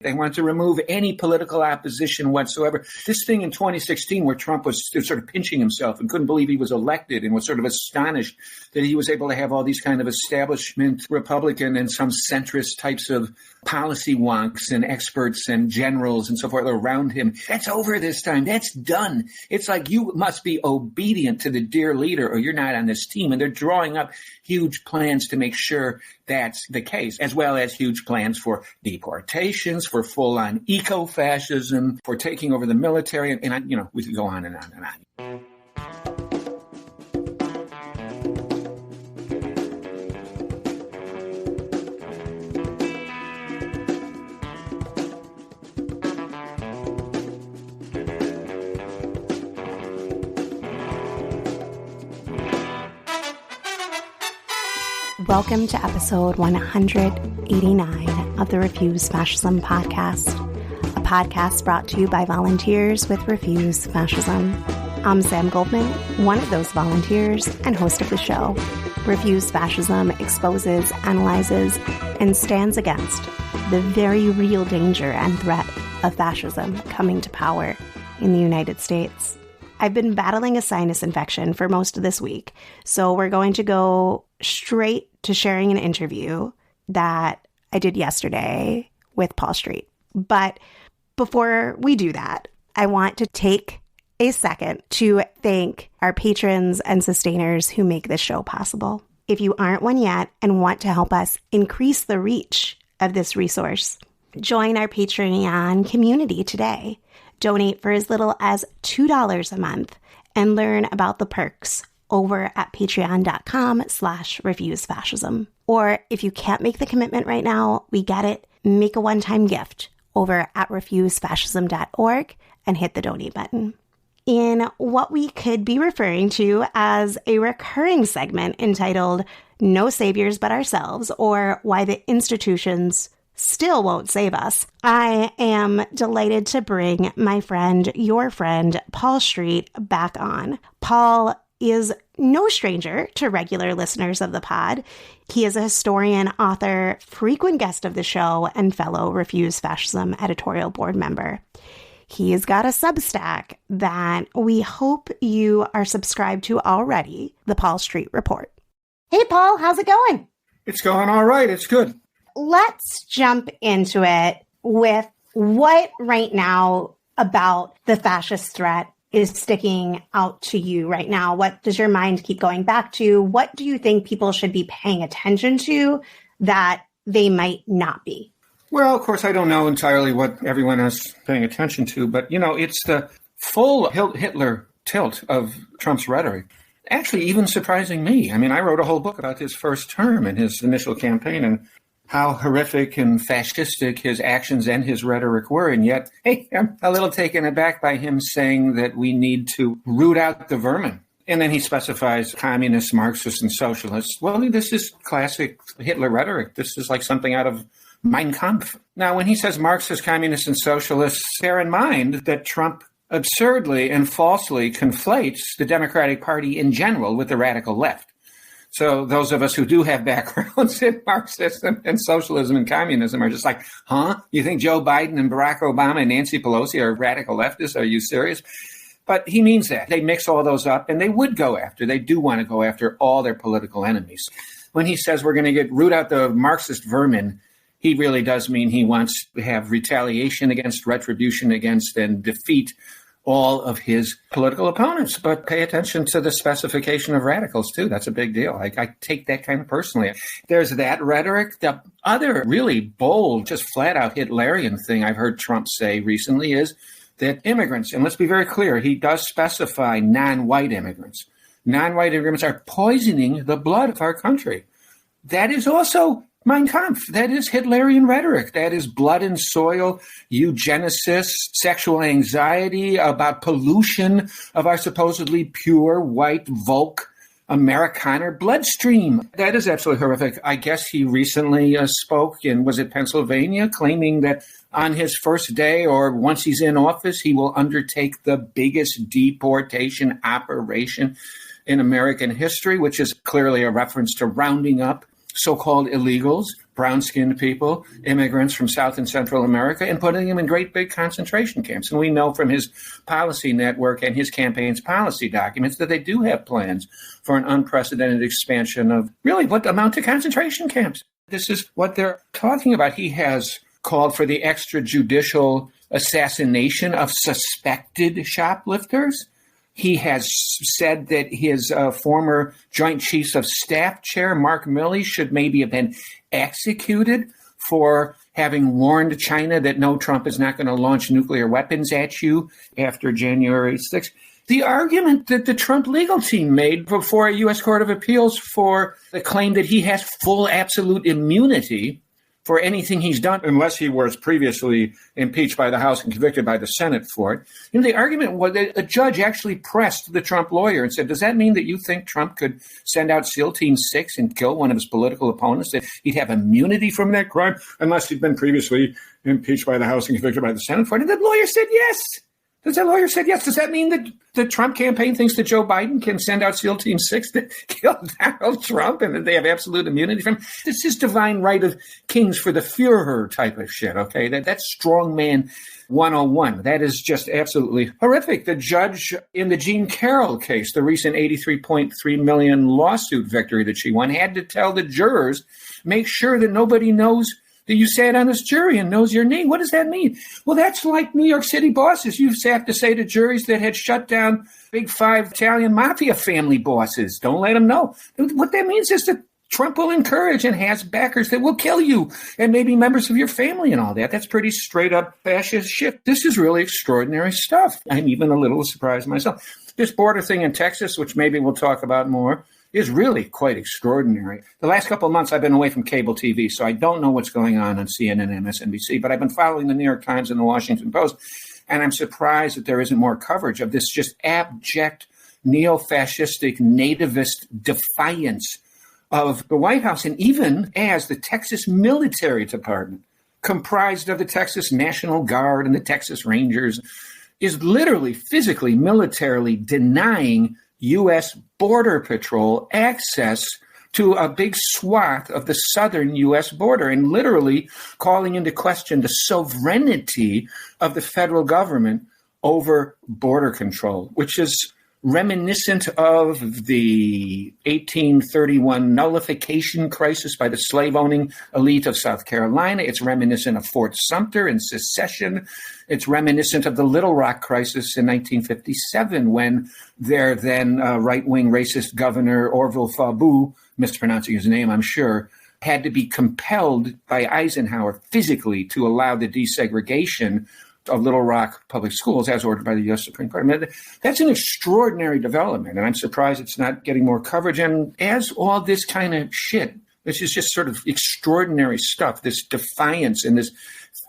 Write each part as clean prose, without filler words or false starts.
They wanted to remove any political opposition whatsoever. This thing in 2016 where Trump was sort of pinching himself and couldn't believe he was elected and was sort of astonished that he was able to have all these kind of establishment Republican and some centrist types of policy wonks and experts and generals and so forth around him. That's over this time. That's done. It's like you must be obedient to the dear leader or you're not on this team. And they're drawing up huge plans to make sure that's the case, as well as huge plans for deportations, for full-on eco-fascism, for taking over the military. And we could go on and on and on. Welcome to episode 189 of the Refuse Fascism podcast, a podcast brought to you by volunteers with Refuse Fascism. I'm Sam Goldman, one of those volunteers and host of the show. Refuse Fascism exposes, analyzes, and stands against the very real danger and threat of fascism coming to power in the United States. I've been battling a sinus infection for most of this week, so we're going to go straight to sharing an interview that I did yesterday with Paul Street. But before we do that, I want to take a second to thank our patrons and sustainers who make this show possible. If you aren't one yet and want to help us increase the reach of this resource, join our Patreon community today. Donate for as little as $2 a month and learn about the perks over at patreon.com/refusefascism. Or if you can't make the commitment right now, we get it. Make a one-time gift over at refusefascism.org and hit the donate button. In what we could be referring to as a recurring segment entitled No Saviors But Ourselves, or Why the Institutions Still Won't Save Us, I am delighted to bring my friend, your friend, Paul Street, back on. Paul is no stranger to regular listeners of the pod. He is a historian, author, frequent guest of the show, and fellow Refuse Fascism editorial board member. He's got a Substack that we hope you are subscribed to already, the Paul Street Report. Hey, Paul, how's it going? It's going all right. It's good. Let's jump into it with what right now about the fascist threat is sticking out to you right now. What does your mind keep going back to? What do you think people should be paying attention to that they might not be? Well, of course, I don't know entirely what everyone is paying attention to, but, it's the full Hitler tilt of Trump's rhetoric. Actually, even surprising me. I mean, I wrote a whole book about his first term and his initial campaign and how horrific and fascistic his actions and his rhetoric were. And yet, hey, I'm a little taken aback by him saying that we need to root out the vermin. And then he specifies communists, Marxists, and socialists. Well, this is classic Hitler rhetoric. This is like something out of Mein Kampf. Now, when he says Marxists, communists, and socialists, bear in mind that Trump absurdly and falsely conflates the Democratic Party in general with the radical left. So those of us who do have backgrounds in Marxism and socialism and communism are just like, huh? You think Joe Biden and Barack Obama and Nancy Pelosi are radical leftists? Are you serious? But he means that. They mix all those up, and they do want to go after all their political enemies. When he says we're going to root out the Marxist vermin, he really does mean he wants to have retaliation against, retribution against, and defeat all of his political opponents. But pay attention to the specification of radicals, too. That's a big deal. I take that kind of personally. There's that rhetoric. The other really bold, just flat-out Hitlerian thing I've heard Trump say recently is that immigrants, and let's be very clear, he does specify non-white immigrants. Non-white immigrants are poisoning the blood of our country. That is also Mein Kampf. That is Hitlerian rhetoric. That is blood and soil, eugenicist, sexual anxiety about pollution of our supposedly pure white Volk Amerikaner bloodstream. That is absolutely horrific. I guess he recently spoke in, was it Pennsylvania, claiming that on his first day or once he's in office, he will undertake the biggest deportation operation in American history, which is clearly a reference to rounding up so-called illegals, brown-skinned people, immigrants from South and Central America, and putting them in great big concentration camps. And we know from his policy network and his campaign's policy documents that they do have plans for an unprecedented expansion of really what amount to concentration camps. This is what they're talking about. He has called for the extrajudicial assassination of suspected shoplifters. He has said that his former Joint Chiefs of Staff chair, Mark Milley, should maybe have been executed for having warned China that no, Trump is not going to launch nuclear weapons at you after January 6th. The argument that the Trump legal team made before a U.S. Court of Appeals for the claim that he has full absolute immunity for anything he's done, unless he was previously impeached by the House and convicted by the Senate for it. The argument was that a judge actually pressed the Trump lawyer and said, does that mean that you think Trump could send out SEAL Team 6 and kill one of his political opponents, that he'd have immunity from that crime unless he'd been previously impeached by the House and convicted by the Senate for it? And the lawyer said yes. Does that mean that the Trump campaign thinks that Joe Biden can send out SEAL Team 6 to kill Donald Trump and that they have absolute immunity from him? This is divine right of kings for the Führer type of shit, okay? That's strongman 101. That is just absolutely horrific. The judge in the Jean Carroll case, the recent $83.3 million lawsuit victory that she won, had to tell the jurors, make sure that nobody knows that you sat on this jury and knows your name. What does that mean? Well, that's like New York City bosses. You have to say to juries that had shut down Big Five Italian mafia family bosses, don't let them know. What that means is that Trump will encourage and has backers that will kill you and maybe members of your family and all that. That's pretty straight up fascist shit. This is really extraordinary stuff. I'm even a little surprised myself. This border thing in Texas, which maybe we'll talk about more, is really quite extraordinary. The last couple of months, I've been away from cable TV, so I don't know what's going on CNN and MSNBC, but I've been following the New York Times and the Washington Post, and I'm surprised that there isn't more coverage of this just abject, neo-fascistic, nativist defiance of the White House, and even as the Texas Military Department, comprised of the Texas National Guard and the Texas Rangers, is literally, physically, militarily denying U.S. Border Patrol access to a big swath of the southern U.S. border and literally calling into question the sovereignty of the federal government over border control, which is reminiscent of the 1831 nullification crisis by the slave-owning elite of South Carolina. It's reminiscent of Fort Sumter and secession. It's reminiscent of the Little Rock crisis in 1957 when their then right-wing racist governor, Orville Fabu, mispronouncing his name, I'm sure, had to be compelled by Eisenhower physically to allow the desegregation of Little Rock public schools as ordered by the U.S. Supreme Court. I mean, that's an extraordinary development, and I'm surprised it's not getting more coverage. And as all this kind of shit, this is just sort of extraordinary stuff, this defiance and this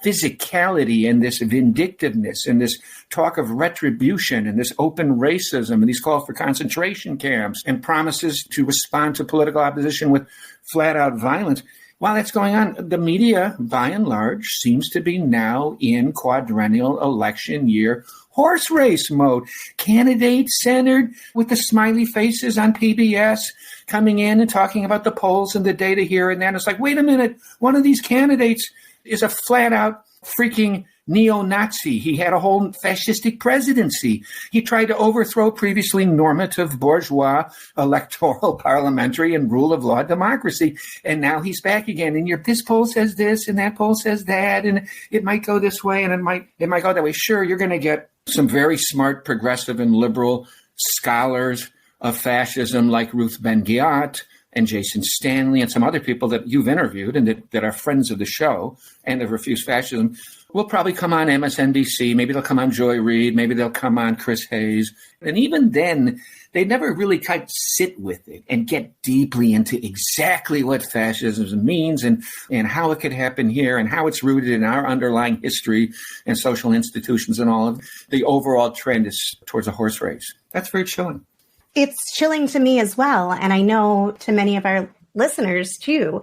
physicality and this vindictiveness and this talk of retribution and this open racism and these calls for concentration camps and promises to respond to political opposition with flat-out violence. While that's going on, the media, by and large, seems to be now in quadrennial election year horse race mode. Candidates centered with the smiley faces on PBS coming in and talking about the polls and the data here and there. And it's like, wait a minute, one of these candidates is a flat-out freaking neo-Nazi. He had a whole fascistic presidency. He tried to overthrow previously normative bourgeois electoral, parliamentary, and rule of law democracy. And now he's back again. And this poll says this, and that poll says that, and it might go this way, and it might go that way. Sure, you're going to get some very smart, progressive, and liberal scholars of fascism like Ruth Ben-Ghiat and Jason Stanley and some other people that you've interviewed and that are friends of the show and have refused fascism will probably come on MSNBC. Maybe they'll come on Joy Reid. Maybe they'll come on Chris Hayes. And even then, they never really kind of sit with it and get deeply into exactly what fascism means and how it could happen here and how it's rooted in our underlying history and social institutions and all of it. The overall trend is towards a horse race. That's very chilling. It's chilling to me as well. And I know to many of our listeners too.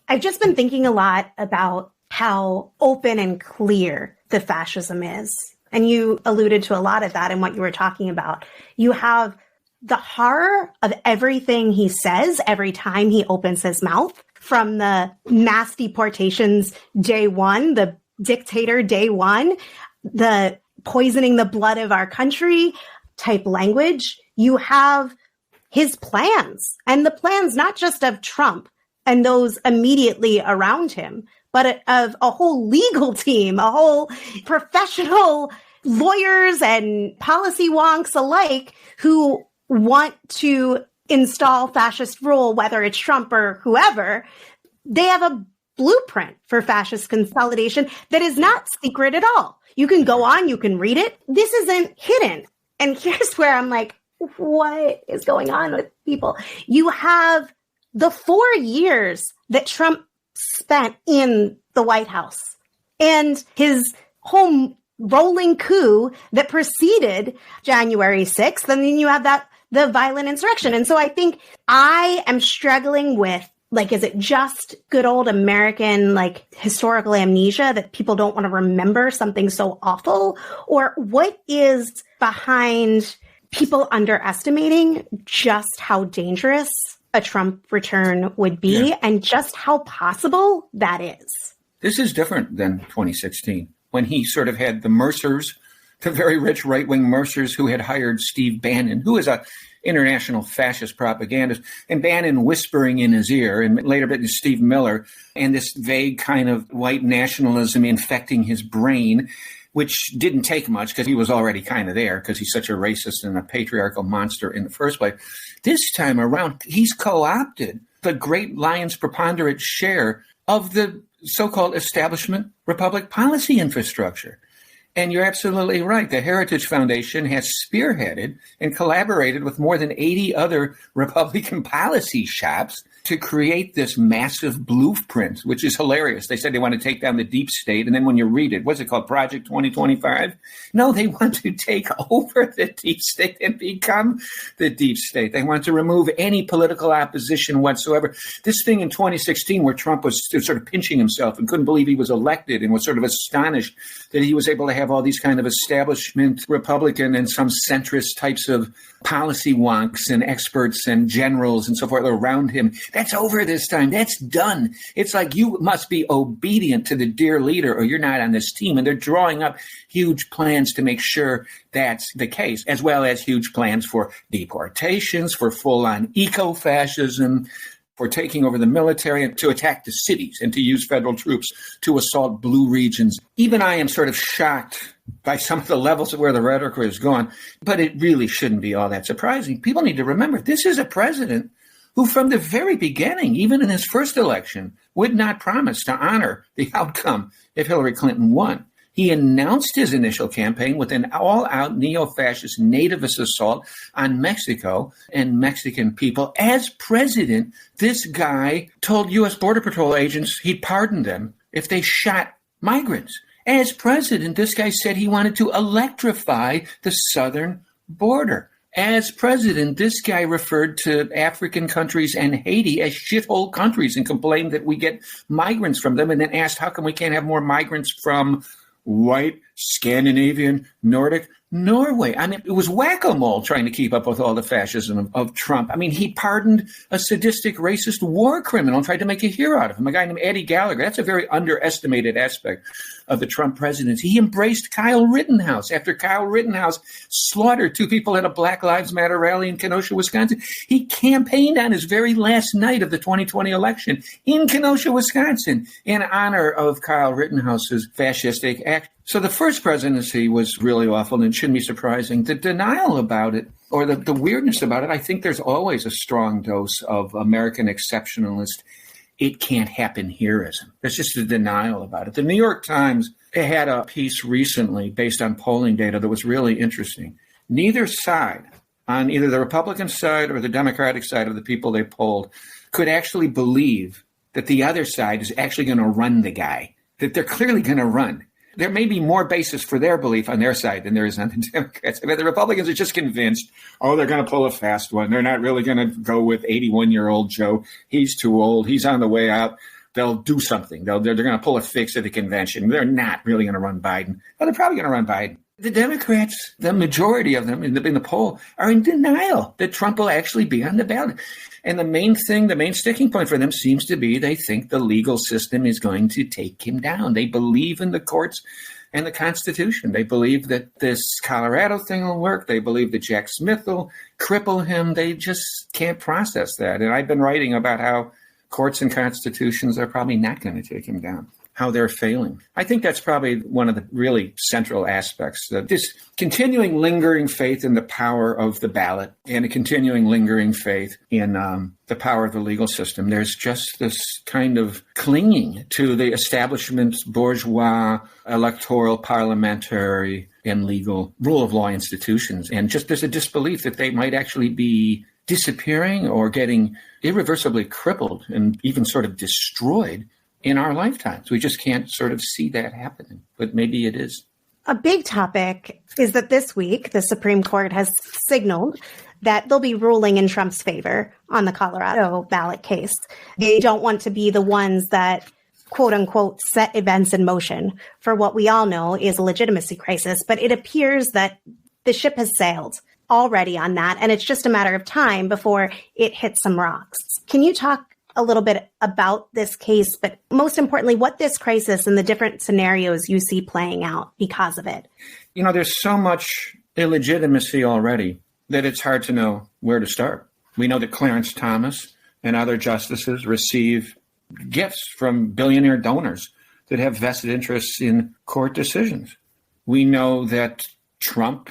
I've just been thinking a lot about how open and clear the fascism is. And you alluded to a lot of that in what you were talking about. You have the horror of everything he says every time he opens his mouth, from the mass deportations day one, the dictator day one, the poisoning the blood of our country type language. You have his plans, and the plans not just of Trump and those immediately around him, but of a whole legal team, a whole professional lawyers and policy wonks alike who want to install fascist rule, whether it's Trump or whoever. They have a blueprint for fascist consolidation that is not secret at all. You can go on, you can read it. This isn't hidden. And here's where I'm like, what is going on with people? You have the 4 years that Trump spent in the White House and his whole rolling coup that preceded January 6th. And then you have the violent insurrection. And so I think I am struggling with, like, is it just good old American, like, historical amnesia that people don't want to remember something so awful? Or what is behind people underestimating just how dangerous a Trump return would be and just how possible that is? This is different than 2016, when he sort of had the Mercers, the very rich right-wing Mercers who had hired Steve Bannon, who is a international fascist propagandist, and Bannon whispering in his ear, and later Steve Miller, and this vague kind of white nationalism infecting his brain, which didn't take much because he was already kind of there because he's such a racist and a patriarchal monster in the first place. This time around, he's co-opted the great lion's preponderant share of the so-called establishment republic policy infrastructure. And you're absolutely right. The Heritage Foundation has spearheaded and collaborated with more than 80 other Republican policy shops to create this massive blueprint, which is hilarious. They said they want to take down the deep state. And then when you read it, what's it called? Project 2025? No, they want to take over the deep state and become the deep state. They want to remove any political opposition whatsoever. This thing in 2016 where Trump was sort of pinching himself and couldn't believe he was elected and was sort of astonished that he was able to have all these kind of establishment Republican and some centrist types of policy wonks and experts and generals and so forth around him. That's over this time. That's done. It's like you must be obedient to the dear leader or you're not on this team. And they're drawing up huge plans to make sure that's the case, as well as huge plans for deportations, for full-on eco-fascism, for taking over the military and to attack the cities and to use federal troops to assault blue regions. Even I am sort of shocked by some of the levels of where the rhetoric is going, but it really shouldn't be all that surprising. People need to remember this is a president who from the very beginning, even in his first election, would not promise to honor the outcome if Hillary Clinton won. He announced his initial campaign with an all-out neo-fascist nativist assault on Mexico and Mexican people. As president, this guy told U.S. Border Patrol agents he'd pardon them if they shot migrants. As president, this guy said he wanted to electrify the southern border. As president, this guy referred to African countries and Haiti as shithole countries and complained that we get migrants from them, and then asked how come we can't have more migrants from white, Scandinavian, Nordic, Norway. I mean, it was whack-a-mole trying to keep up with all the fascism of Trump. I mean, he pardoned a sadistic, racist war criminal and tried to make a hero out of him, a guy named Eddie Gallagher. That's a very underestimated aspect of the Trump presidency. He embraced Kyle Rittenhouse after Kyle Rittenhouse slaughtered two people at a Black Lives Matter rally in Kenosha, Wisconsin. He campaigned on his very last night of the 2020 election in Kenosha, Wisconsin, in honor of Kyle Rittenhouse's fascistic act. So the first presidency was really awful, and it shouldn't be surprising. The denial about it, or the weirdness about it, I think there's always a strong dose of American exceptionalist, it can't happen hereism. There's just a denial about it. The New York Times had a piece recently based on polling data that was really interesting. Neither side, on either the Republican side or the Democratic side of the people they polled, could actually believe that the other side is actually going to run the guy, that they're clearly going to run. There may be more basis for their belief on their side than there is on the Democrats. I mean, the Republicans are just convinced, they're going to pull a fast one. They're not really going to go with 81-year-old Joe. He's too old. He's on the way out. They'll do something. They're going to pull a fix at the convention. They're not really going to run Biden. Well, they're probably going to run Biden. The Democrats, the majority of them in the poll, are in denial that Trump will actually be on the ballot. And the main sticking point for them seems to be they think the legal system is going to take him down. They believe in the courts and the Constitution. They believe that this Colorado thing will work. They believe that Jack Smith will cripple him. They just can't process that. And I've been writing about how courts and constitutions are probably not going to take him down, how they're failing. I think that's probably one of the really central aspects, that this continuing lingering faith in the power of the ballot and a continuing lingering faith in the power of the legal system. There's just this kind of clinging to the establishment's bourgeois, electoral, parliamentary, and legal rule of law institutions. And just there's a disbelief that they might actually be disappearing or getting irreversibly crippled and even sort of destroyed in our lifetimes. We just can't sort of see that happening, but maybe it is. A big topic is that this week, the Supreme Court has signaled that they'll be ruling in Trump's favor on the Colorado ballot case. They don't want to be the ones that, quote unquote, set events in motion for what we all know is a legitimacy crisis. But it appears that the ship has sailed already on that, and it's just a matter of time before it hits some rocks. Can you talk a little bit about this case, but most importantly, what this crisis and the different scenarios you see playing out because of it? You know, there's so much illegitimacy already that it's hard to know where to start. We know that Clarence Thomas and other justices receive gifts from billionaire donors that have vested interests in court decisions. We know that Trump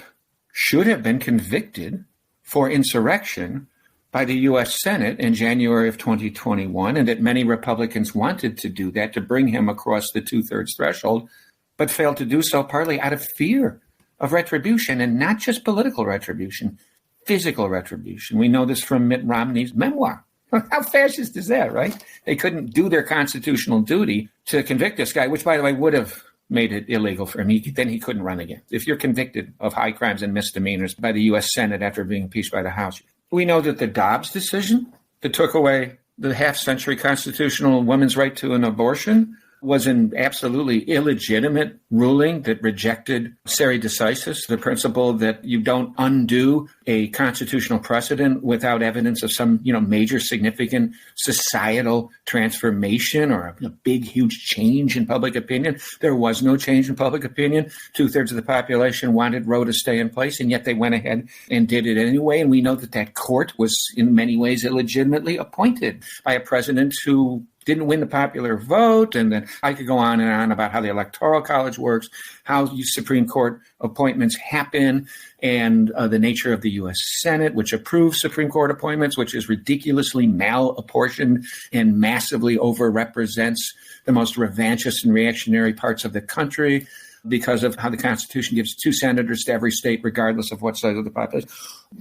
should have been convicted for insurrection by the U.S. Senate in January of 2021, and that many Republicans wanted to do that, to bring him across the 2/3 threshold, but failed to do so partly out of fear of retribution, and not just political retribution, physical retribution. We know this from Mitt Romney's memoir. How fascist is that, right? They couldn't do their constitutional duty to convict this guy, which, by the way, would have made it illegal for him. Then he couldn't run again. If you're convicted of high crimes and misdemeanors by the U.S. Senate after being impeached by the House. We know that the Dobbs decision that took away the half-century constitutional woman's right to an abortion was an absolutely illegitimate ruling that rejected stare decisis, the principle that you don't undo a constitutional precedent without evidence of some, major significant societal transformation or a big, huge change in public opinion. There was no change in public opinion. 2/3 of the population wanted Roe to stay in place, and yet they went ahead and did it anyway. And we know that court was in many ways illegitimately appointed by a president who didn't win the popular vote. And then I could go on and on about how the Electoral College works, how Supreme Court appointments happen, and the nature of the U.S. Senate, which approves Supreme Court appointments, which is ridiculously mal-apportioned and massively overrepresents the most revanchist and reactionary parts of the country because of how the Constitution gives 2 senators to every state, regardless of what size of the population.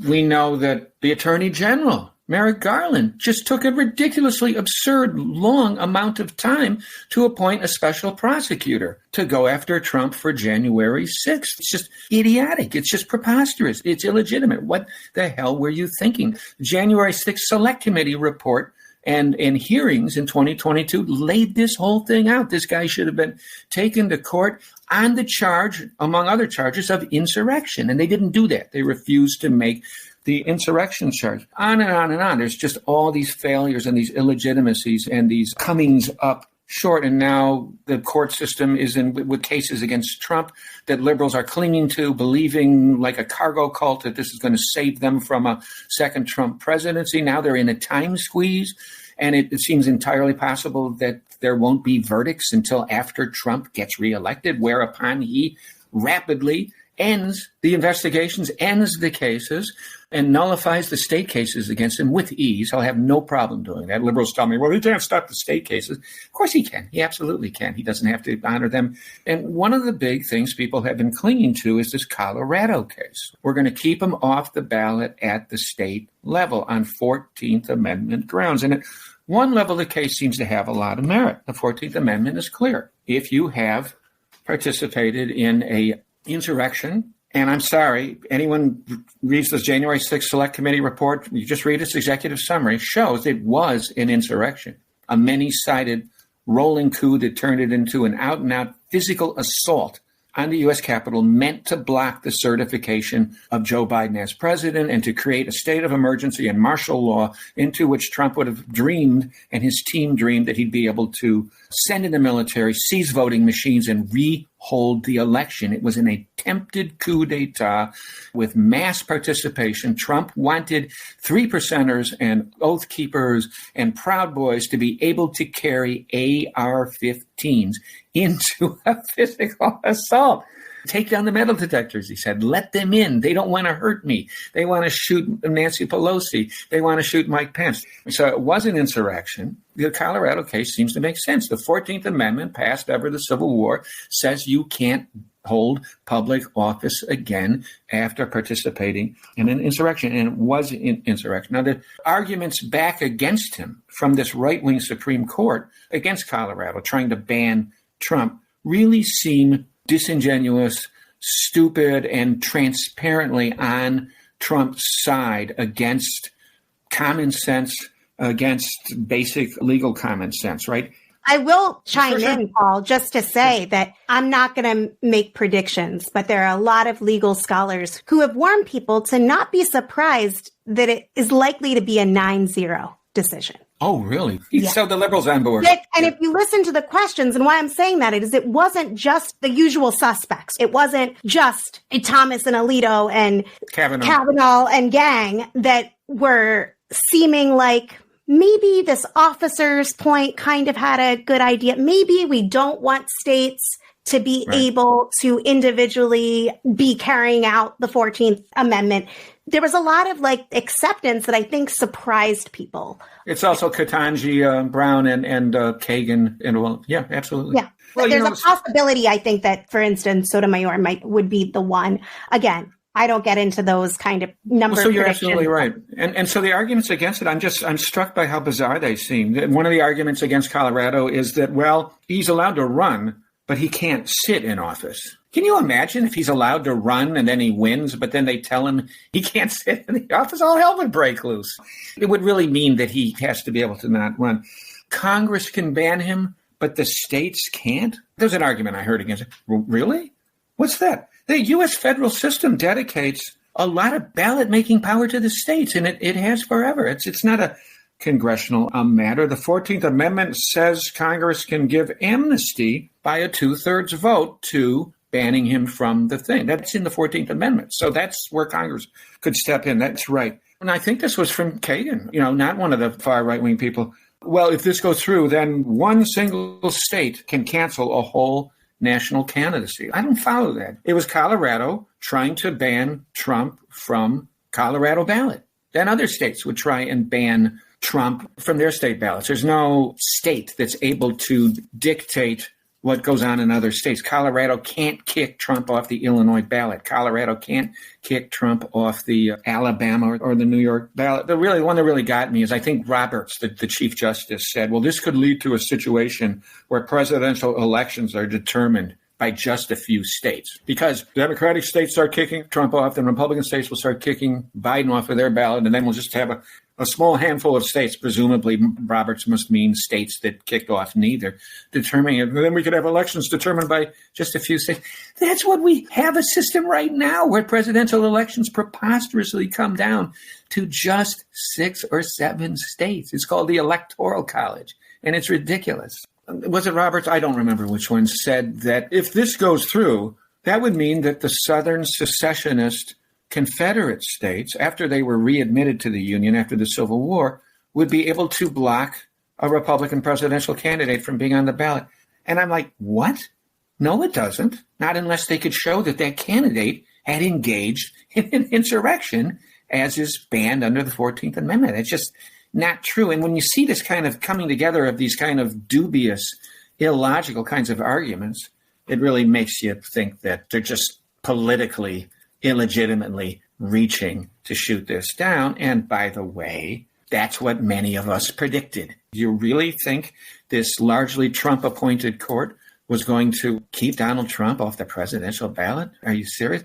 We know that the Attorney General, Merrick Garland, just took a ridiculously absurd long amount of time to appoint a special prosecutor to go after Trump for January 6th. It's just idiotic. It's just preposterous. It's illegitimate. What the hell were you thinking? The January 6th Select Committee report and hearings in 2022 laid this whole thing out. This guy should have been taken to court on the charge, among other charges, of insurrection. And they didn't do that. They refused to make the insurrection charge. On and on and on. There's just all these failures and these illegitimacies and these comings up short. And now the court system is in with cases against Trump that liberals are clinging to, believing like a cargo cult that this is going to save them from a second Trump presidency. Now they're in a time squeeze. And it seems entirely possible that there won't be verdicts until after Trump gets reelected, whereupon he rapidly ends the investigations, ends the cases, and nullifies the state cases against him with ease. He'll have no problem doing that. Liberals tell me, well, he can't stop the state cases. Of course he can. He absolutely can. He doesn't have to honor them. And one of the big things people have been clinging to is this Colorado case. We're going to keep him off the ballot at the state level on 14th Amendment grounds. And at one level, the case seems to have a lot of merit. The 14th Amendment is clear. If you have participated in a insurrection, and I'm sorry, anyone reads this January 6th Select Committee report, you just read its executive summary, shows it was an insurrection, a many-sided rolling coup that turned it into an out-and-out physical assault on the U.S. Capitol meant to block the certification of Joe Biden as president and to create a state of emergency and martial law into which Trump would have dreamed and his team dreamed that he'd be able to send in the military, seize voting machines, and rehold the election. It was an attempted coup d'etat with mass participation. Trump wanted 3%ers and Oath Keepers and Proud Boys to be able to carry AR-15s into a physical assault. Take down the metal detectors, he said. Let them in. They don't want to hurt me. They want to shoot Nancy Pelosi. They want to shoot Mike Pence. So it was an insurrection. The Colorado case seems to make sense. The 14th Amendment, passed after the Civil War, says you can't hold public office again after participating in an insurrection. And it was an insurrection. Now, the arguments back against him from this right-wing Supreme Court against Colorado, trying to ban Trump, really seem disingenuous, stupid, and transparently on Trump's side against common sense, against basic legal common sense, right? I will chime in, Paul, just to say that I'm not going to make predictions, but there are a lot of legal scholars who have warned people to not be surprised that it is likely to be a 9-0 decision. Oh, really? Yeah. So the liberals on board. And if you listen to the questions, and why I'm saying that is it wasn't just the usual suspects. It wasn't just Thomas and Alito and Kavanaugh and gang that were seeming like maybe this officer's point kind of had a good idea. Maybe we don't want states to be able to individually be carrying out the 14th Amendment. There was a lot of acceptance that I think surprised people. It's also Ketanji Brown and Kagan. And yeah, absolutely. Yeah. Well, there's a possibility, I think, that, for instance, Sotomayor would be the one. Again, I don't get into those kind of number So you're absolutely right. And so the arguments against it, I'm struck by how bizarre they seem. One of the arguments against Colorado is that, well, he's allowed to run, but he can't sit in office. Can you imagine if he's allowed to run and then he wins, but then they tell him he can't sit in the office? All hell would break loose. It would really mean that he has to be able to not run. Congress can ban him, but the states can't? There's an argument I heard against it. Really? What's that? The U.S. federal system dedicates a lot of ballot-making power to the states, and it has forever. It's not a congressional matter. The 14th Amendment says Congress can give amnesty by a 2/3 vote to banning him from the thing. That's in the 14th Amendment. So that's where Congress could step in. That's right. And I think this was from Kagan, not one of the far right-wing people. Well, if this goes through, then one single state can cancel a whole national candidacy. I don't follow that. It was Colorado trying to ban Trump from Colorado ballot. Then other states would try and ban Trump from their state ballots. There's no state that's able to dictate what goes on in other states. Colorado can't kick Trump off the Illinois ballot. Colorado can't kick Trump off the Alabama or the New York ballot. The one that really got me is I think Roberts, the Chief Justice, said, well, this could lead to a situation where presidential elections are determined by just a few states. Because Democratic states start kicking Trump off, then Republican states will start kicking Biden off of their ballot, and then we'll just have a small handful of states, presumably Roberts must mean states that kicked off neither, determining it. And then we could have elections determined by just a few states. That's what we have a system right now where presidential elections preposterously come down to just 6 or 7 states. It's called the Electoral College, and it's ridiculous. Was it Roberts? I don't remember which one said that if this goes through, that would mean that the Southern secessionist Confederate states, after they were readmitted to the Union after the Civil War, would be able to block a Republican presidential candidate from being on the ballot. And I'm like, what? No, it doesn't. Not unless they could show that that candidate had engaged in an insurrection, as is banned under the 14th Amendment. It's just not true. And when you see this kind of coming together of these kind of dubious, illogical kinds of arguments, it really makes you think that they're just politically, illegitimately reaching to shoot this down. And by the way, that's what many of us predicted. You really think this largely Trump-appointed court was going to keep Donald Trump off the presidential ballot? Are you serious?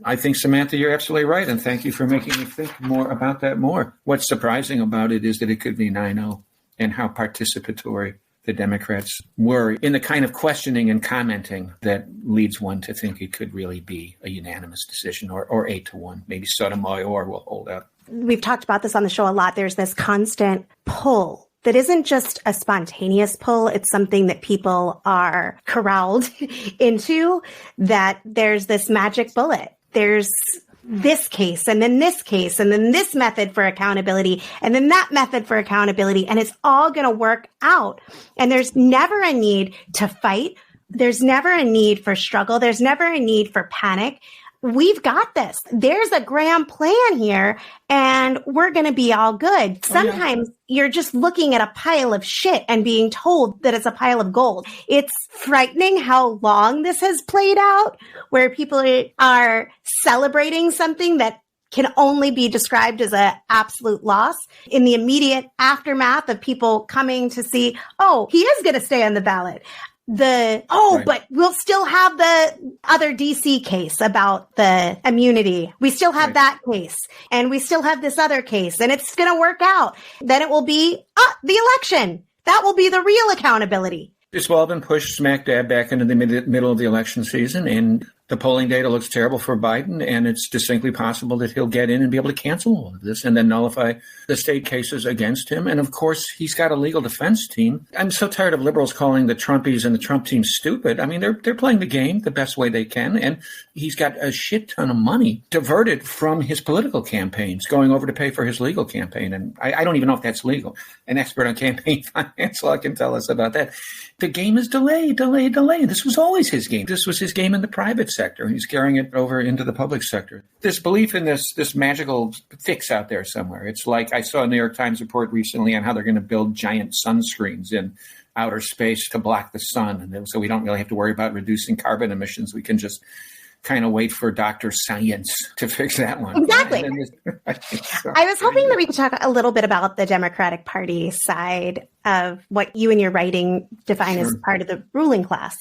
I think, Samantha, you're absolutely right. And thank you for making me think more about that more. What's surprising about it is that it could be 9-0 and how participatory the Democrats were in the kind of questioning and commenting that leads one to think it could really be a unanimous decision or 8-1. Maybe Sotomayor will hold out. We've talked about this on the show a lot. There's this constant pull that isn't just a spontaneous pull. It's something that people are corralled into, that there's this magic bullet. There's this case and then this case and then this method for accountability and then that method for accountability. And it's all going to work out. And there's never a need to fight. There's never a need for struggle. There's never a need for panic. We've got this. There's a grand plan here and we're going to be all good. Sometimes you're just looking at a pile of shit and being told that it's a pile of gold. It's frightening how long this has played out, where people are celebrating something that can only be described as an absolute loss in the immediate aftermath of people coming to see, oh, he is going to stay on the ballot. But we'll still have the other DC case about the immunity. We still have that case, and we still have this other case, and it's going to work out. Then it will be the election. That will be the real accountability. It's all been pushed smack dab back into the middle of the election season, and the polling data looks terrible for Biden, and it's distinctly possible that he'll get in and be able to cancel all of this and then nullify the state cases against him. And of course, he's got a legal defense team. I'm so tired of liberals calling the Trumpies and the Trump team stupid. I mean, they're playing the game the best way they can, and he's got a shit ton of money diverted from his political campaigns going over to pay for his legal campaign. And I don't even know if that's legal. An expert on campaign finance law can tell us about that. The game is delay. This was always his game. This was his game in the private sector. He's carrying it over into the public sector. This belief in this magical fix out there somewhere. It's like I saw a New York Times report recently on how they're going to build giant sunscreens in outer space to block the sun. And so we don't really have to worry about reducing carbon emissions. We can just kind of wait for Dr. Science to fix that one. Exactly. I was hoping that we could talk a little bit about the Democratic Party side of what you and your writing define as part of the ruling class.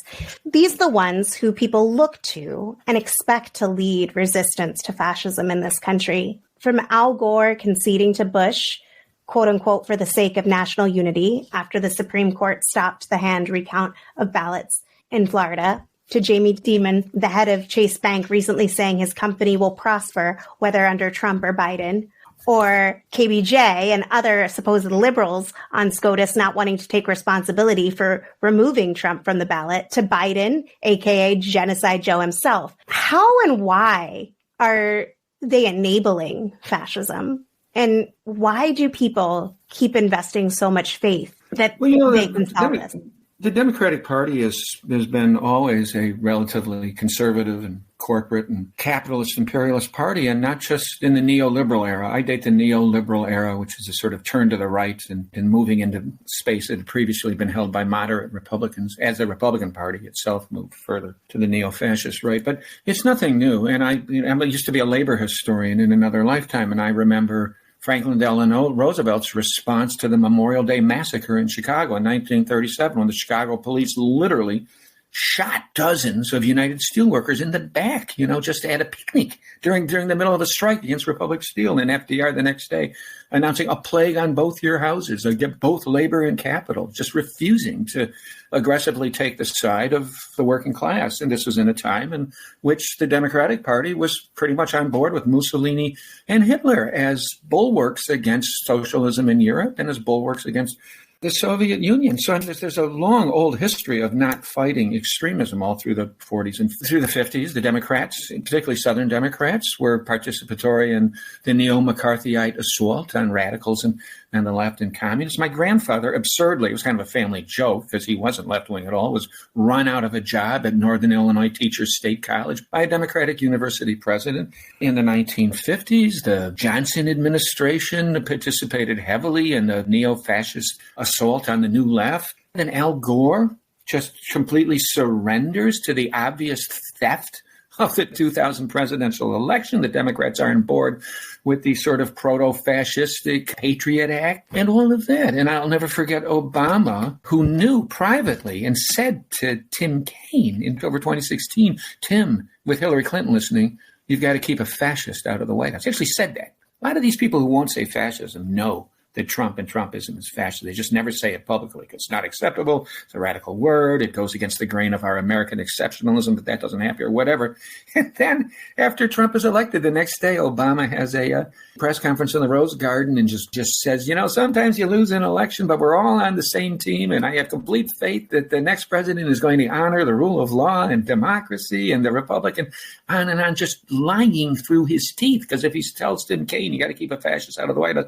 These are the ones who people look to and expect to lead resistance to fascism in this country. From Al Gore conceding to Bush, quote unquote, for the sake of national unity, after the Supreme Court stopped the hand recount of ballots in Florida, to Jamie Dimon, the head of Chase Bank, recently saying his company will prosper whether under Trump or Biden, or KBJ and other supposed liberals on SCOTUS not wanting to take responsibility for removing Trump from the ballot, to Biden, aka Genocide Joe himself. How and why are they enabling fascism? And why do people keep investing so much faith that they can solve this? The Democratic Party has been always a relatively conservative and corporate and capitalist imperialist party, and not just in the neoliberal era. I date the neoliberal era, which is a sort of turn to the right and moving into space that had previously been held by moderate Republicans, as the Republican Party itself moved further to the neo-fascist right. But it's nothing new. And I used to be a labor historian in another lifetime, and I remember Franklin Delano Roosevelt's response to the Memorial Day massacre in Chicago in 1937, when the Chicago police literally shot dozens of United Steelworkers in the back, just at a picnic during the middle of a strike against Republic Steel. And FDR the next day announcing a plague on both your houses, get both labor and capital, just refusing to aggressively take the side of the working class. And this was in a time in which the Democratic Party was pretty much on board with Mussolini and Hitler as bulwarks against socialism in Europe and as bulwarks against the Soviet Union. So there's a long, old history of not fighting extremism all through the 40s and through the 50s. The Democrats, particularly Southern Democrats, were participatory in the neo-McCarthyite assault on radicals and the left and communists. My grandfather, absurdly, it was kind of a family joke because he wasn't left-wing at all, was run out of a job at Northern Illinois Teachers State College by a Democratic university president in the 1950s. The Johnson administration participated heavily in the neo-fascist assault on the New Left. Then Al Gore just completely surrenders to the obvious theft of the 2000 presidential election. The Democrats are on board with the sort of proto-fascistic Patriot Act and all of that. And I'll never forget Obama, who knew privately and said to Tim Kaine in October 2016, Tim, with Hillary Clinton listening, you've got to keep a fascist out of the White House. He actually said that. A lot of these people who won't say fascism know that Trump and Trumpism is fascist. They just never say it publicly because it's not acceptable. It's a radical word. It goes against the grain of our American exceptionalism, but that doesn't happen or whatever. And then after Trump is elected, the next day, Obama has a press conference in the Rose Garden and just says, sometimes you lose an election, but we're all on the same team. And I have complete faith that the next president is going to honor the rule of law and democracy and the Republican, on and on, just lying through his teeth. Because if he tells Tim Kaine, you got to keep a fascist out of the White House,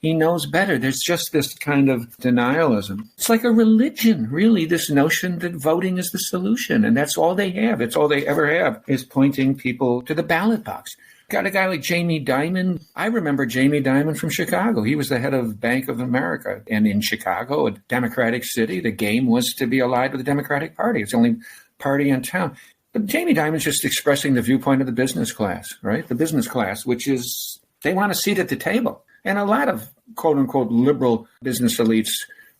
he knows better. There's just this kind of denialism. It's like a religion, really, this notion that voting is the solution. And that's all they have. It's all they ever have is pointing people to the ballot box. Got a guy like Jamie Dimon. I remember Jamie Dimon from Chicago. He was the head of Bank of America. And in Chicago, a Democratic city, the game was to be allied with the Democratic Party. It's the only party in town. But Jamie Dimon's just expressing the viewpoint of the business class, right? The business class, which is they want a seat at the table. And a lot of quote unquote liberal business elites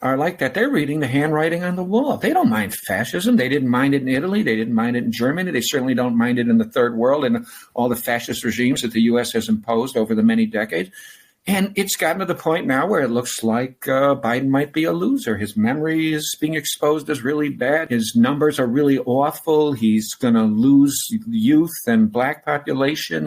are like that. They're reading the handwriting on the wall. They don't mind fascism. They didn't mind it in Italy. They didn't mind it in Germany. They certainly don't mind it in the third world and all the fascist regimes that the U.S. has imposed over the many decades. And it's gotten to the point now where it looks like Biden might be a loser. His memory is being exposed as really bad. His numbers are really awful. He's going to lose youth and black population.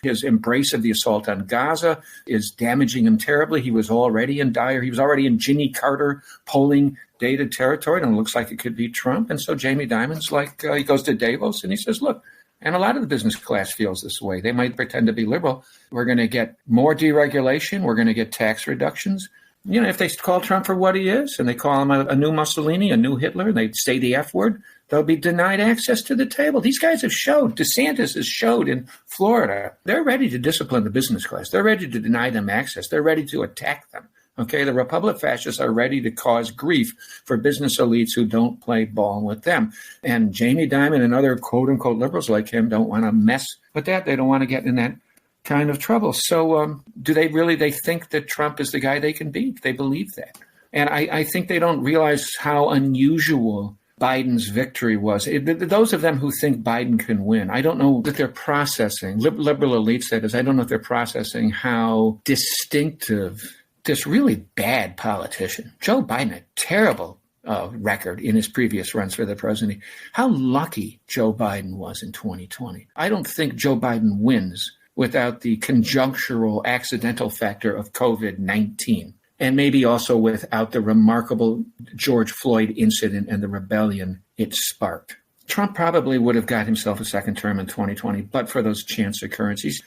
His embrace of the assault on Gaza is damaging him terribly. He was already in Jimmy Carter polling data territory, and it looks like it could be Trump. And so Jamie Dimon's like, he goes to Davos and he says, look, and a lot of the business class feels this way. They might pretend to be liberal. We're going to get more deregulation. We're going to get tax reductions. If they call Trump for what he is and they call him a new Mussolini, a new Hitler, and they say the F word, they'll be denied access to the table. These guys have showed, DeSantis has showed in Florida, they're ready to discipline the business class. They're ready to deny them access. They're ready to attack them. Okay, the Republic fascists are ready to cause grief for business elites who don't play ball with them. And Jamie Dimon and other quote-unquote liberals like him don't want to mess with that. They don't want to get in that kind of trouble. So do they think that Trump is the guy they can beat? They believe that. And I think they don't realize how unusual Biden's victory was. Those of them who think Biden can win, I don't know that they're processing, liberal elites that is, I don't know if they're processing how distinctive this really bad politician, Joe Biden, a terrible record in his previous runs for the presidency. How lucky Joe Biden was in 2020. I don't think Joe Biden wins without the conjunctural accidental factor of COVID-19, and maybe also without the remarkable George Floyd incident and the rebellion it sparked. Trump probably would have got himself a second term in 2020, but for those chance occurrences.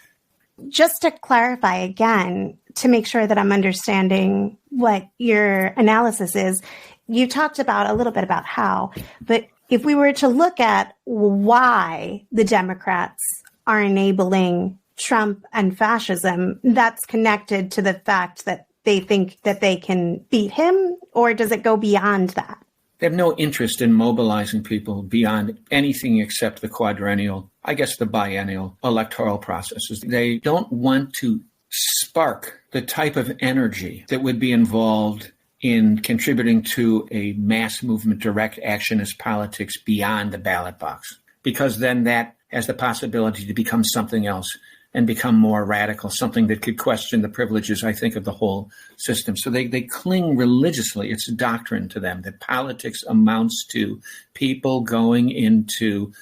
Just to clarify again, to make sure that I'm understanding what your analysis is, you talked about a little bit about how, but if we were to look at why the Democrats are enabling Trump and fascism, that's connected to the fact that they think that they can beat him, or does it go beyond that? They have no interest in mobilizing people beyond anything except the quadrennial, I guess the biennial electoral processes. They don't want to spark the type of energy that would be involved in contributing to a mass movement, direct actionist politics beyond the ballot box, because then that has the possibility to become something else and become more radical, something that could question the privileges, I think, of the whole system. So they cling religiously. It's a doctrine to them that politics amounts to people going into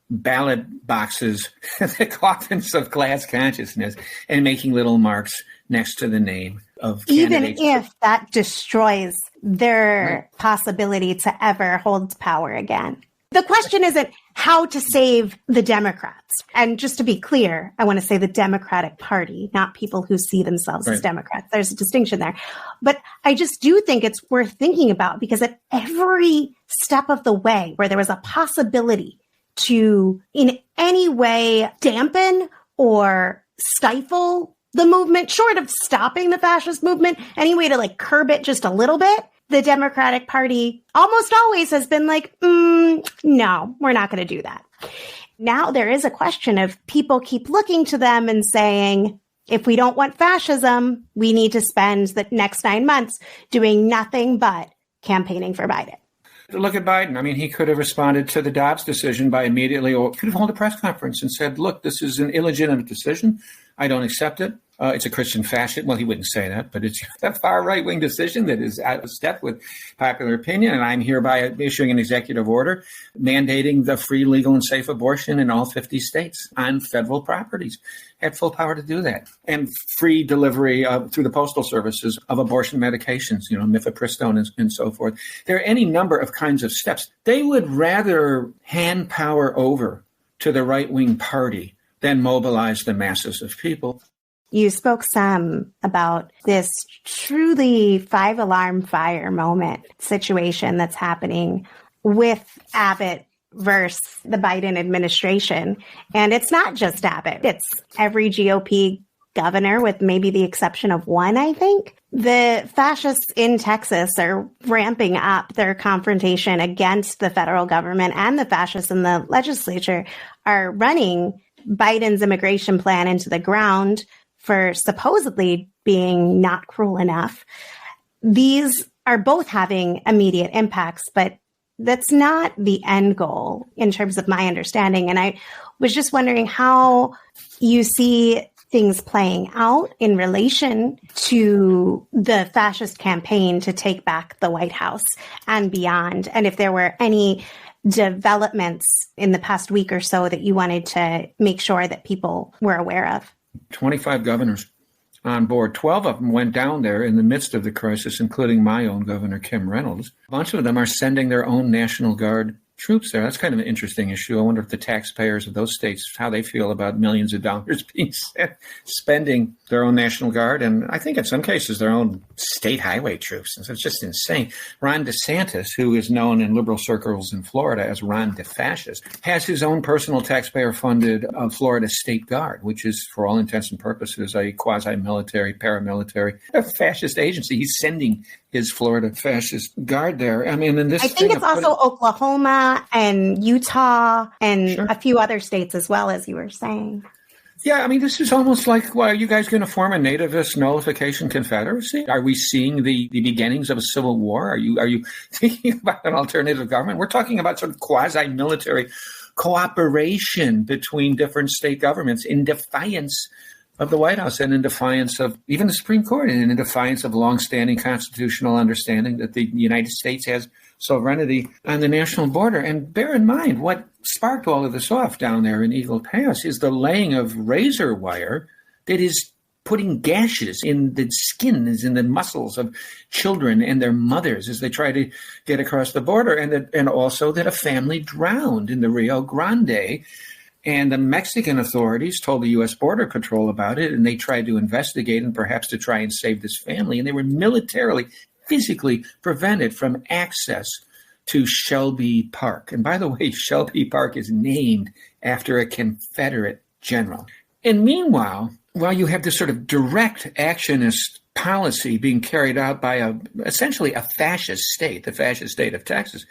ballot boxes, the coffins of class consciousness, and making little marks next to the name of candidates. Even if that destroys their possibility to ever hold power again. The question isn't how to save the Democrats. And just to be clear, I want to say the Democratic Party, not people who see themselves as Democrats. There's a distinction there. But I just do think it's worth thinking about, because at every step of the way where there was a possibility to in any way dampen or stifle the movement, short of stopping the fascist movement, any way to like curb it just a little bit, the Democratic Party almost always has been like, no, we're not going to do that. Now there is a question of people keep looking to them and saying, if we don't want fascism, we need to spend the next 9 months doing nothing but campaigning for Biden. Look at Biden. I mean, he could have responded to the Dobbs decision by immediately, or could have held a press conference and said, look, this is an illegitimate decision. I don't accept it. It's a Christian fascist. Well, he wouldn't say that, but it's a far right-wing decision that is out of step with popular opinion. And I'm hereby issuing an executive order mandating the free, legal, and safe abortion in all 50 states on federal properties. Had full power to do that. And free delivery through the postal services of abortion medications, mifepristone and so forth. There are any number of kinds of steps. They would rather hand power over to the right-wing party than mobilize the masses of people. You spoke some about this truly 5-alarm fire moment situation that's happening with Abbott versus the Biden administration. And it's not just Abbott. It's every GOP governor with maybe the exception of one, I think. The fascists in Texas are ramping up their confrontation against the federal government, and the fascists in the legislature are running Biden's immigration plan into the ground for supposedly being not cruel enough. These are both having immediate impacts, but that's not the end goal in terms of my understanding. And I was just wondering how you see things playing out in relation to the fascist campaign to take back the White House and beyond, and if there were any developments in the past week or so that you wanted to make sure that people were aware of. 25 governors on board. 12 of them went down there in the midst of the crisis, including my own governor, Kim Reynolds. A bunch of them are sending their own National Guard troops there. That's kind of an interesting issue. I wonder if the taxpayers of those states, how they feel about millions of dollars being sent, spending their own National Guard, and I think in some cases their own state highway troops. And so it's just insane. Ron DeSantis, who is known in liberal circles in Florida as Ron DeFascist, has his own personal taxpayer-funded Florida State Guard, which is, for all intents and purposes, a quasi-military, paramilitary, a fascist agency. He's sending his Florida fascist guard there. I mean, in this, I think it's also Oklahoma and Utah and a few other states as well, as you were saying. Yeah, I mean, this is almost like, well, are you guys going to form a nativist nullification confederacy? Are we seeing the beginnings of a civil war? Are you thinking about an alternative government? We're talking about sort of quasi-military cooperation between different state governments in defiance of the White House and in defiance of even the Supreme Court and in defiance of longstanding constitutional understanding that the United States has sovereignty on the national border. And bear in mind, what sparked all of this off down there in Eagle Pass is the laying of razor wire that is putting gashes in the skins, in the muscles of children and their mothers as they try to get across the border. And also that a family drowned in the Rio Grande. And the Mexican authorities told the U.S. Border Patrol about it, and they tried to investigate and perhaps to try and save this family. And they were militarily, physically prevented from access to Shelby Park. And by the way, Shelby Park is named after a Confederate general. And meanwhile, while you have this sort of direct actionist policy being carried out by essentially a fascist state, the fascist state of Texas,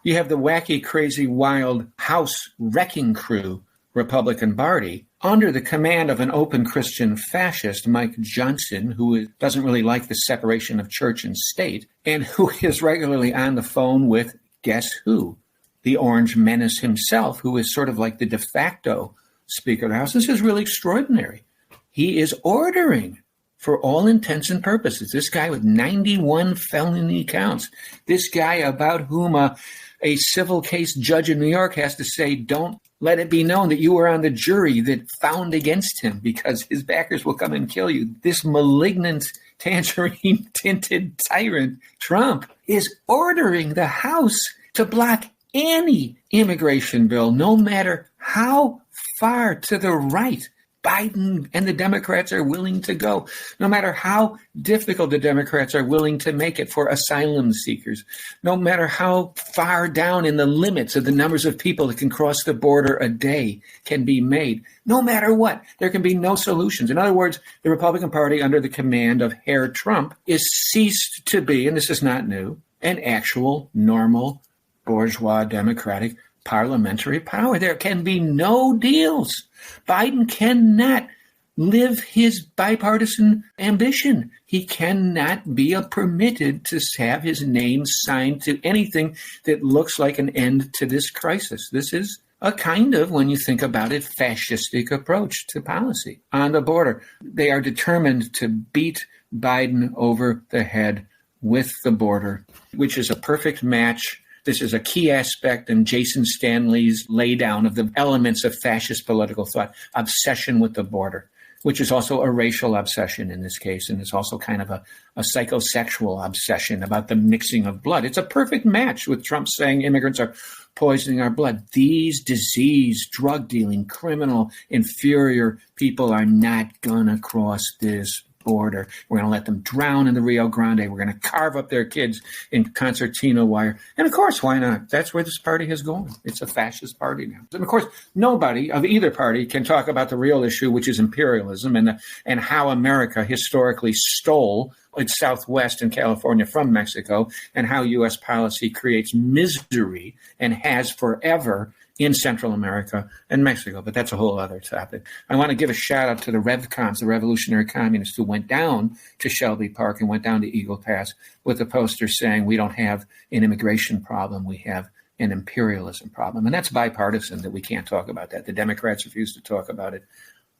you have the wacky, crazy, wild House wrecking crew Republican Party under the command of an open Christian fascist, Mike Johnson, who doesn't really like the separation of church and state, and who is regularly on the phone with, guess who? The Orange Menace himself, who is sort of like the de facto Speaker of the House. This is really extraordinary. He is ordering, for all intents and purposes, this guy with 91 felony counts, this guy about whom a civil case judge in New York has to say, don't let it be known that you were on the jury that found against him because his backers will come and kill you. This malignant, tangerine-tinted tyrant, Trump, is ordering the House to block any immigration bill, no matter how far to the right Biden and the Democrats are willing to go, no matter how difficult the Democrats are willing to make it for asylum seekers, no matter how far down in the limits of the numbers of people that can cross the border a day can be made, no matter what, there can be no solutions. In other words, the Republican Party under the command of Herr Trump is ceased to be, and this is not new, an actual, normal, bourgeois, democratic parliamentary power. There can be no deals. Biden cannot live his bipartisan ambition. He cannot be permitted to have his name signed to anything that looks like an end to this crisis. This is a kind of, when you think about it, fascistic approach to policy on the border. They are determined to beat Biden over the head with the border, which is a perfect match. This is a key aspect in Jason Stanley's laydown of the elements of fascist political thought, obsession with the border, which is also a racial obsession in this case, and it's also kind of a psychosexual obsession about the mixing of blood. It's a perfect match with Trump saying immigrants are poisoning our blood. These diseased, drug-dealing, criminal, inferior people are not going to cross this border. We're going to let them drown in the Rio Grande. We're going to carve up their kids in concertina wire. And of course, why not? That's where this party has gone. It's a fascist party now. And of course, nobody of either party can talk about the real issue, which is imperialism and how America historically stole its Southwest and California from Mexico, and how U.S. policy creates misery and has forever in Central America and Mexico. But that's a whole other topic. I want to give a shout out to the RevCons, the revolutionary communists, who went down to Shelby Park and went down to Eagle Pass with a poster saying, we don't have an immigration problem, we have an imperialism problem. And that's bipartisan, that we can't talk about that. The Democrats refuse to talk about it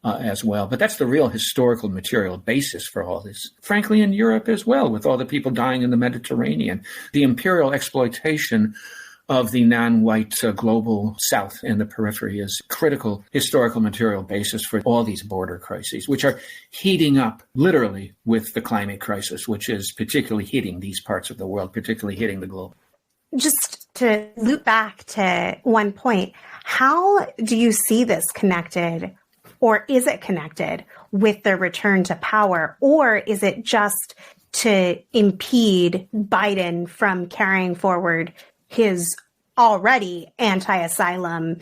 as well. But that's the real historical material basis for all this. Frankly, in Europe as well, with all the people dying in the Mediterranean, the imperial exploitation of the non-white global South and the periphery is critical historical material basis for all these border crises, which are heating up literally with the climate crisis, which is particularly hitting these parts of the world, particularly hitting the globe. Just to loop back to one point, how do you see this connected, or is it connected with the return to power, or is it just to impede Biden from carrying forward his already anti-asylum,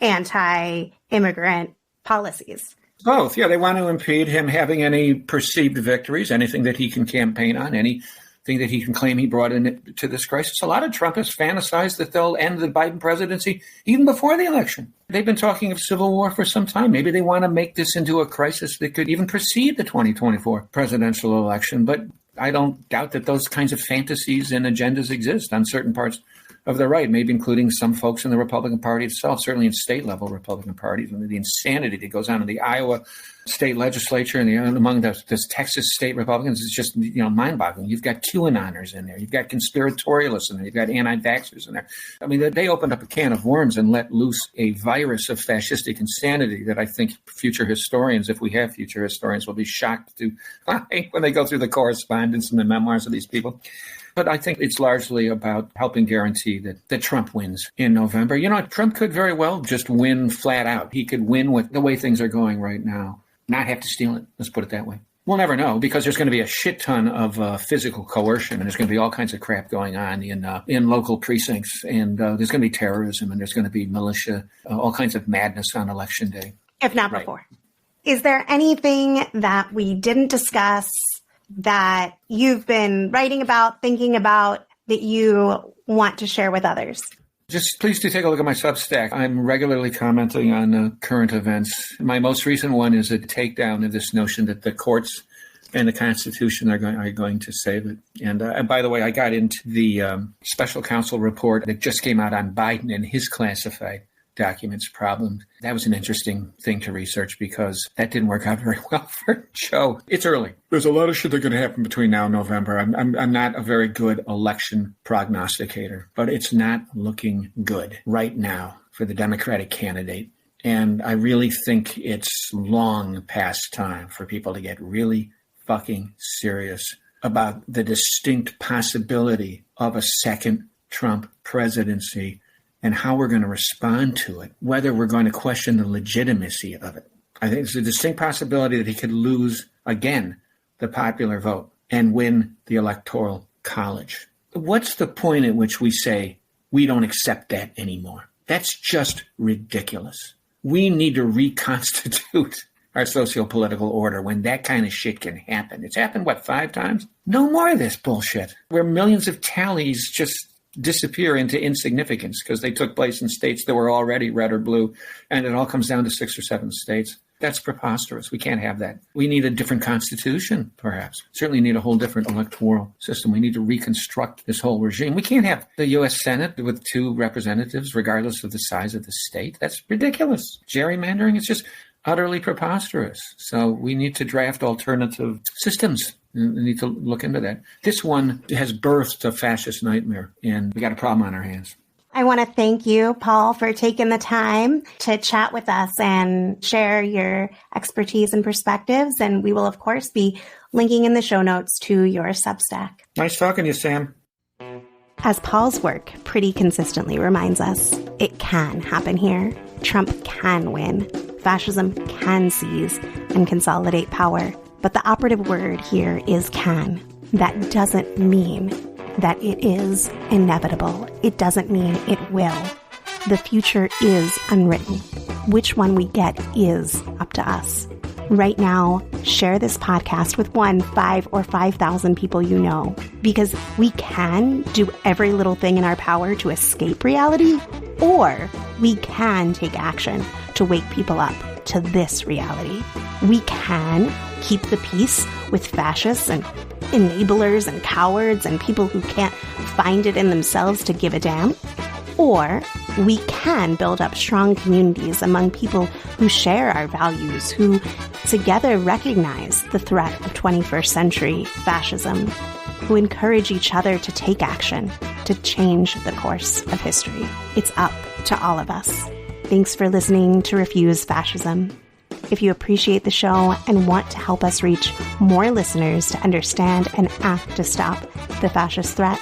anti-immigrant policies? Both. Yeah, they want to impede him having any perceived victories, anything that he can campaign on, anything that he can claim he brought into this crisis. A lot of Trumpists fantasize that they'll end the Biden presidency even before the election. They've been talking of civil war for some time. Maybe they want to make this into a crisis that could even precede the 2024 presidential election. But I don't doubt that those kinds of fantasies and agendas exist on certain parts of the right, maybe including some folks in the Republican Party itself, certainly in state-level Republican parties, and the insanity that goes on in the Iowa state legislature and among the Texas state Republicans is just mind-boggling. You've got QAnoners in there. You've got conspiratorialists in there. You've got anti-vaxxers in there. I mean, they opened up a can of worms and let loose a virus of fascistic insanity that I think future historians, if we have future historians, will be shocked to find when they go through the correspondence and the memoirs of these people. But I think it's largely about helping guarantee that Trump wins in November. Trump could very well just win flat out. He could win with the way things are going right now, not have to steal it. Let's put it that way. We'll never know, because there's going to be a shit ton of physical coercion, and there's going to be all kinds of crap going on in local precincts, and there's going to be terrorism, and there's going to be militia, all kinds of madness on Election Day. If not before. Is there anything that we didn't discuss that you've been writing about, thinking about, that you want to share with others? Just please do take a look at my Substack. I'm regularly commenting on current events. My most recent one is a takedown of this notion that the courts and the Constitution are going to save it. And by the way, I got into the special counsel report that just came out on Biden and his classified documents problem. That was an interesting thing to research, because that didn't work out very well for Joe. It's early. There's a lot of shit that could happen between now and November. I'm not a very good election prognosticator, but it's not looking good right now for the Democratic candidate. And I really think it's long past time for people to get really fucking serious about the distinct possibility of a second Trump presidency and how we're going to respond to it, whether we're going to question the legitimacy of it. I think there's a distinct possibility that he could lose again the popular vote and win the Electoral College. What's the point at which we say we don't accept that anymore? That's just ridiculous. We need to reconstitute our socio-political order when that kind of shit can happen. It's happened, 5 times? No more of this bullshit, where millions of tallies just disappear into insignificance because they took place in states that were already red or blue, and it all comes down to 6 or 7 states. That's preposterous. We can't have that. We need a different constitution, perhaps. Certainly need a whole different electoral system. We need to reconstruct this whole regime. We can't have the U.S. Senate with 2 representatives, regardless of the size of the state. That's ridiculous. Gerrymandering is just utterly preposterous. So we need to draft alternative systems. We need to look into that. This one has birthed a fascist nightmare, and we got a problem on our hands. I want to thank you, Paul, for taking the time to chat with us and share your expertise and perspectives. And we will, of course, be linking in the show notes to your Substack. Nice talking to you, Sam. As Paul's work pretty consistently reminds us, it can happen here. Trump can win. Fascism can seize and consolidate power. But the operative word here is can. That doesn't mean that it is inevitable. It doesn't mean it will. The future is unwritten. Which one we get is up to us. Right now, share this podcast with 1, 5, or 5,000 people you know, because we can do every little thing in our power to escape reality, or we can take action to wake people up to this reality. We can keep the peace with fascists and enablers and cowards and people who can't find it in themselves to give a damn. Or we can build up strong communities among people who share our values, who together recognize the threat of 21st century fascism, who encourage each other to take action to change the course of history. It's up to all of us. Thanks for listening to Refuse Fascism. If you appreciate the show and want to help us reach more listeners to understand and act to stop the fascist threat,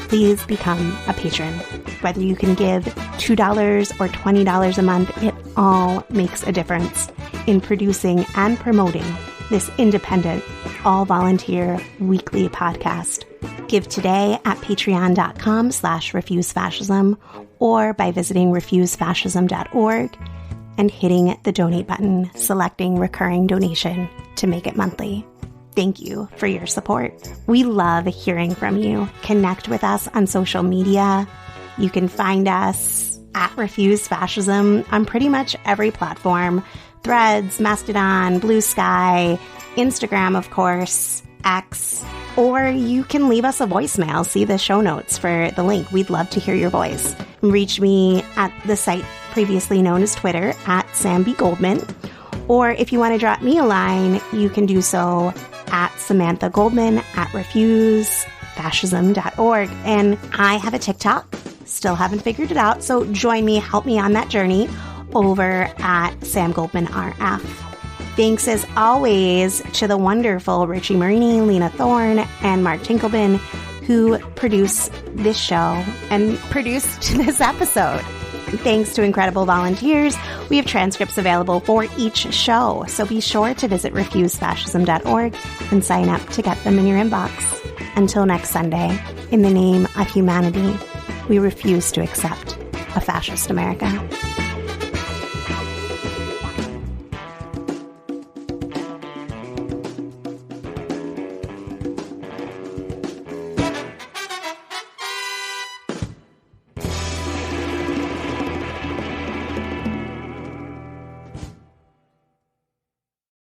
please become a patron. Whether you can give $2 or $20 a month, it all makes a difference in producing and promoting this independent, all-volunteer weekly podcast. Give today at patreon.com/refusefascism or by visiting refusefascism.org and hitting the donate button, selecting recurring donation to make it monthly. Thank you for your support. We love hearing from you. Connect with us on social media. You can find us at Refuse Fascism on pretty much every platform. Threads, Mastodon, Blue Sky, Instagram, of course, X. Or you can leave us a voicemail. See the show notes for the link. We'd love to hear your voice. Reach me at the site previously known as Twitter at Sam B. Goldman. Or if you want to drop me a line, you can do so at Samantha Goldman at refusefascism.org. And I have a TikTok. Still haven't figured it out. So join me, help me on that journey over at Sam Goldman RF. Thanks as always to the wonderful Richie Marini, Lena Thorne, and Mark Tinkelman, who produce this show and produced this episode. Thanks to incredible volunteers, we have transcripts available for each show, so be sure to visit refusefascism.org and sign up to get them in your inbox. Until next Sunday, in the name of humanity, we refuse to accept a fascist America.